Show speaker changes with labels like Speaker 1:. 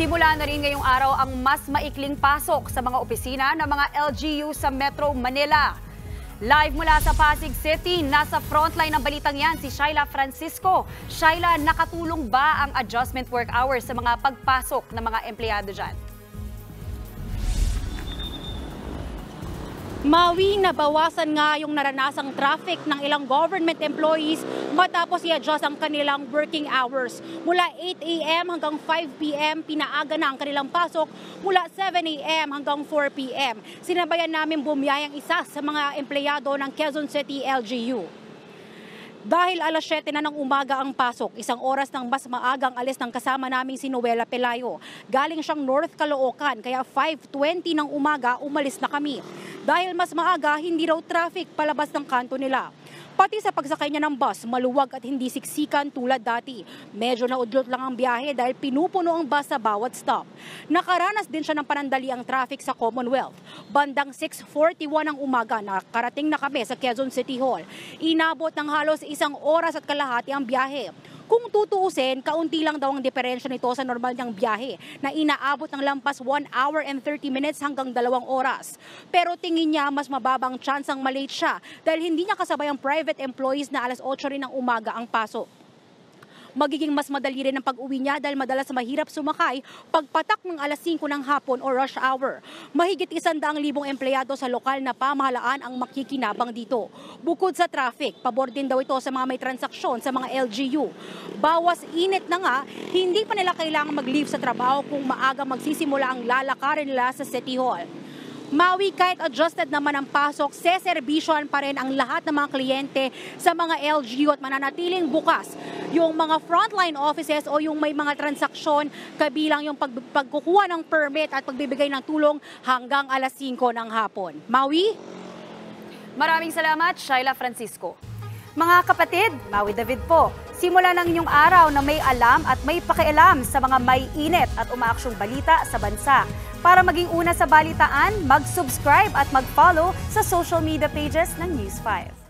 Speaker 1: Simula na rin ngayong araw ang mas maikling pasok sa mga opisina ng mga LGU sa Metro Manila. Live mula sa Pasig City, nasa frontline ng balitang yan si Shyla Francisco. Shyla, nakatulong ba ang adjustment work hours sa mga pagpasok ng mga empleyado dyan?
Speaker 2: Mawi, nabawasan nga yung naranasang traffic ng ilang government employees matapos i-adjust ang kanilang working hours. Mula 8 a.m. hanggang 5 p.m. pinaaga na ang kanilang pasok mula 7 a.m. hanggang 4 p.m. Sinabayan namin bumiyayang isa sa mga empleyado ng Quezon City LGU. Dahil alas 7 na ng umaga ang pasok, isang oras ng mas maagang alis ng kasama naming si Noela Pelayo. Galing siyang North Caloocan, kaya 5:20 ng umaga umalis na kami. Dahil mas maaga, hindi raw traffic palabas ng kanto nila. Pati sa pagsakay niya ng bus, maluwag at hindi siksikan tulad dati. Medyo naudlot lang ang biyahe dahil pinupuno ang bus sa bawat stop. Nakaranas din siya ng panandaliang traffic sa Commonwealth. Bandang 6:41 ng umaga, nakarating na kami sa Quezon City Hall. Inabot ng halos 1 oras at kalahati ang biyahe. Kung tutuusin, kaunti lang daw ang diferensya nito sa normal niyang biyahe na inaabot ng lampas 1 hour and 30 minutes hanggang 2 oras. Pero tingin niya mas mababang chance ang malate siya dahil hindi niya kasabay ang private employees na alas 8 rin ng umaga ang pasok. Magiging mas madali rin ang pag-uwi niya dahil madalas mahirap sumakay pagpatak ng alas 5 ng hapon o rush hour. Mahigit 100,000 empleyado sa lokal na pamahalaan ang makikinabang dito. Bukod sa traffic, pabor din daw ito sa mga may transaksyon sa mga LGU. Bawas init na nga, hindi pa nila kailangan mag-leave sa trabaho kung maaga magsisimula ang lalakarin nila sa City Hall. Mawi, kahit adjusted naman ang pasok, seserbisyohan pa rin ang lahat ng mga kliyente sa mga LGU at mananatiling bukas yung mga frontline offices o yung may mga transaksyon kabilang yung pagkukuha ng permit at pagbibigay ng tulong hanggang alas 5 ng hapon. Mawi?
Speaker 1: Maraming salamat, Shyla Francisco. Mga kapatid, Mawi David po. Simula ng inyong araw na may alam at may pakialam sa mga may init at umaaksyong balita sa bansa. Para maging una sa balitaan, mag-subscribe at mag-follow sa social media pages ng News 5.